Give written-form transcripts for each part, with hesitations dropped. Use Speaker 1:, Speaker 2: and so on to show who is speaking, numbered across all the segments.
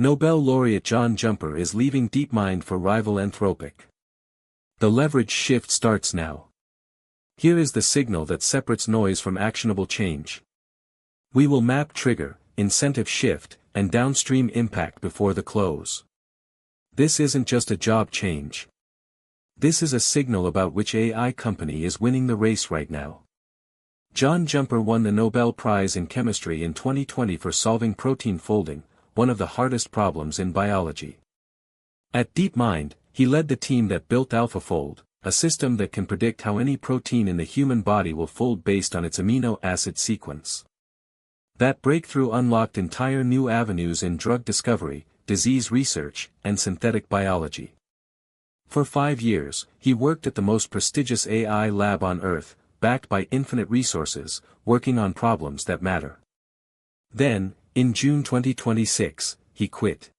Speaker 1: Nobel laureate John Jumper is leaving DeepMind for rival Anthropic. The leverage shift starts now. Here is the signal that separates noise from actionable change. We will map trigger, incentive shift, and downstream impact before the close. This isn't just a job change. This is a signal about which AI company is winning the race right now. John Jumper won the Nobel Prize in Chemistry in 2020 for solving protein folding, one of the hardest problems in biology. At DeepMind, he led the team that built AlphaFold, a system that can predict how any protein in the human body will fold based on its amino acid sequence. That breakthrough unlocked entire new avenues in drug discovery, disease research, and synthetic biology. For 5 years, he worked at the most prestigious AI lab on Earth, backed by infinite resources, working on problems that matter. Then, in June 2026, he quit.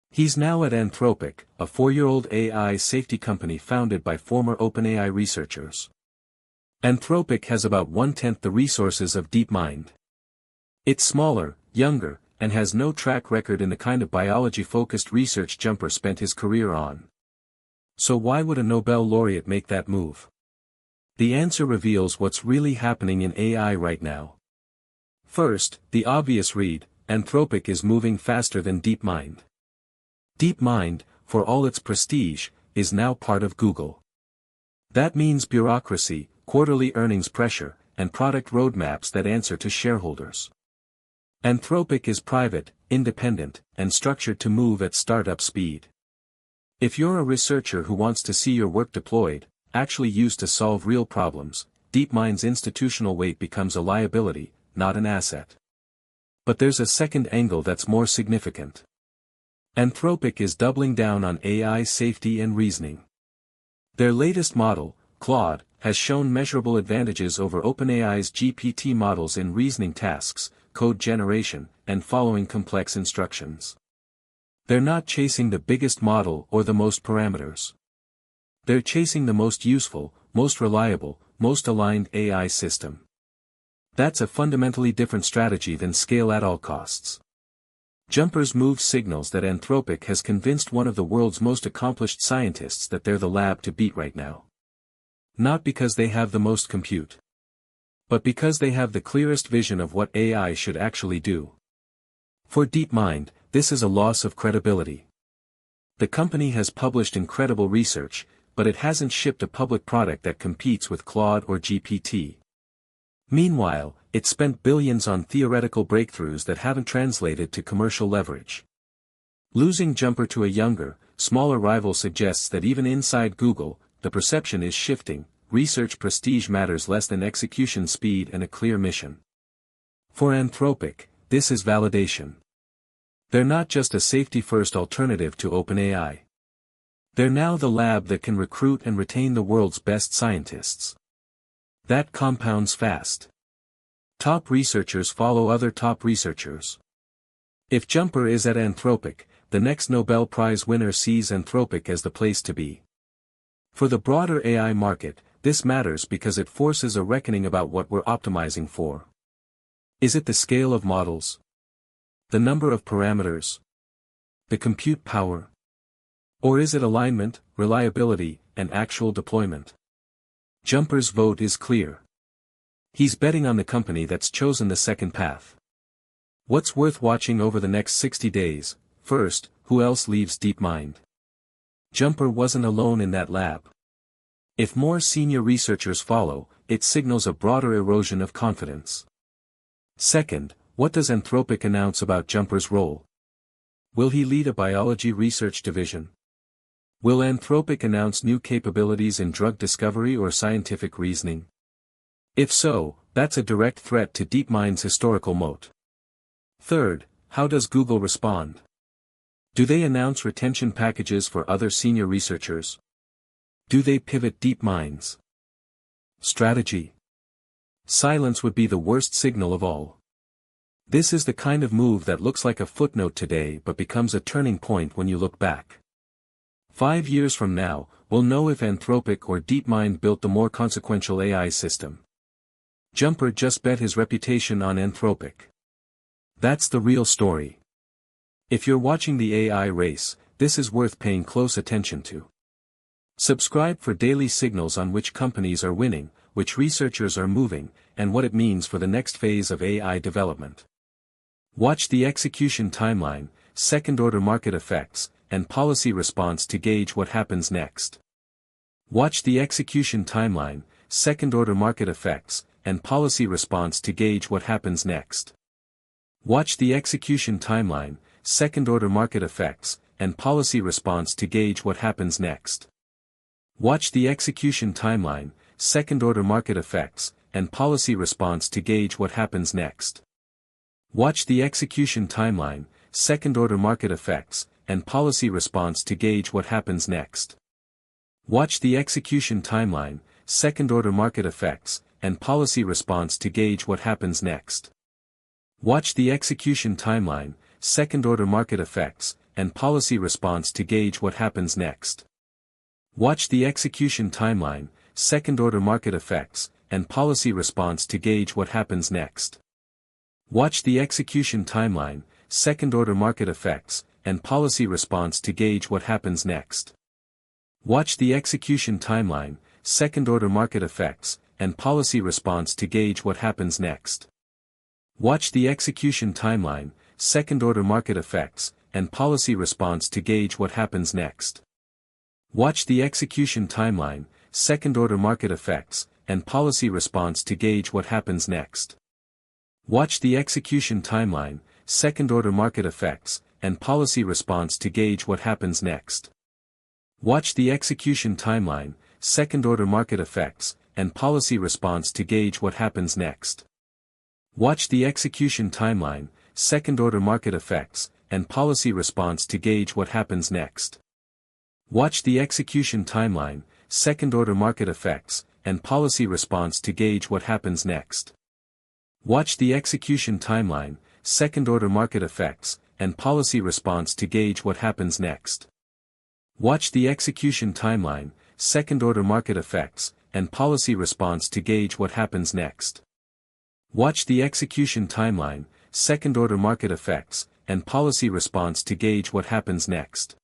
Speaker 1: He's now at Anthropic, a 4-year-old AI safety company founded by former OpenAI researchers. Anthropic has about 1/10 the resources of DeepMind. It's smaller, younger, and has no track record in the kind of biology-focused research Jumper spent his career on. So why would a Nobel laureate make that move? The answer reveals what's really happening in AI right now. First, the obvious read: Anthropic is moving faster than DeepMind. DeepMind, for all its prestige, is now part of Google. That means bureaucracy, quarterly earnings pressure, and product roadmaps that answer to shareholders. Anthropic is private, independent, and structured to move at startup speed. If you're a researcher who wants to see your work deployed, actually used to solve real problems, DeepMind's institutional weight becomes a liability, not an asset. But there's a second angle that's more significant. Anthropic is doubling down on AI safety and reasoning. Their latest model, Claude, has shown measurable advantages over OpenAI's GPT models in reasoning tasks, code generation, and following complex instructions. They're not chasing the biggest model or the most parameters. They're chasing the most useful, most reliable, most aligned AI system. That's a fundamentally different strategy than scale at all costs. Jumper's move signals that Anthropic has convinced one of the world's most accomplished scientists that they're the lab to beat right now. Not because they have the most compute, but because they have the clearest vision of what AI should actually do. For DeepMind, this is a loss of credibility. The company has published incredible research, but it hasn't shipped a public product that competes with Claude or GPT. Meanwhile, it spent billions on theoretical breakthroughs that haven't translated to commercial leverage. Losing Jumper to a younger, smaller rival suggests that even inside Google, the perception is shifting: research prestige matters less than execution speed and a clear mission. For Anthropic, this is validation. They're not just a safety-first alternative to OpenAI. They're now the lab that can recruit and retain the world's best scientists. That compounds fast. Top researchers follow other top researchers. If Jumper is at Anthropic, the next Nobel Prize winner sees Anthropic as the place to be. For the broader AI market, this matters because it forces a reckoning about what we're optimizing for. Is it the scale of models? The number of parameters? The compute power? Or is it alignment, reliability, and actual deployment? Jumper's vote is clear. He's betting on the company that's chosen the second path. What's worth watching over the next 60 days? First, who else leaves DeepMind? Jumper wasn't alone in that lab. If more senior researchers follow, it signals a broader erosion of confidence. Second, what does Anthropic announce about Jumper's role? Will he lead a biology research division? Will Anthropic announce new capabilities in drug discovery or scientific reasoning? If so, that's a direct threat to DeepMind's historical moat. Third, how does Google respond? Do they announce retention packages for other senior researchers? Do they pivot DeepMind's strategy? Silence would be the worst signal of all. This is the kind of move that looks like a footnote today but becomes a turning point when you look back. 5 years from now, we'll know if Anthropic or DeepMind built the more consequential AI system. Jumper just bet his reputation on Anthropic. That's the real story. If you're watching the AI race, this is worth paying close attention to. Subscribe for daily signals on which companies are winning, which researchers are moving, and what it means for the next phase of AI development. Watch the execution timeline, second-order market effects, and policy response to gauge what happens next. Watch the execution timeline, second-order market effects, and policy response to gauge what happens next. Watch the execution timeline, second-order market effects, and policy response to gauge what happens next. Watch the execution timeline, second-order market effects, and policy response to gauge what happens next. Watch the execution timeline, second-order market effects, and policy response to gauge what happens next. Watch the execution timeline, second-order market effects, and policy response to gauge what happens next. Watch the execution timeline, second-order market effects, and policy response to gauge what happens next. Watch the execution timeline, second-order market effects, and policy response to gauge what happens next. Watch the execution timeline, second-order market effects, and policy response to gauge what happens next. Watch the execution timeline, second-order market effects, and policy response to gauge what happens next. Watch the execution timeline, second-order market effects, and policy response to gauge what happens next. Watch the execution timeline, second-order market effects, and policy response to gauge what happens next. Watch the execution timeline, second-order market effects, and policy response to gauge what happens next. Watch the execution timeline, second-order market effects, and policy response to gauge what happens next. Watch the execution timeline, second-order market effects, and policy response to gauge what happens next. Watch the execution timeline, second-order market effects, and policy response to gauge what happens next. Watch the execution timeline, second-order market effects, and policy response to gauge what happens next. Watch the execution timeline, second-order market effects, and policy response to gauge what happens next. Watch the execution timeline, second-order market effects, and policy response to gauge what happens next.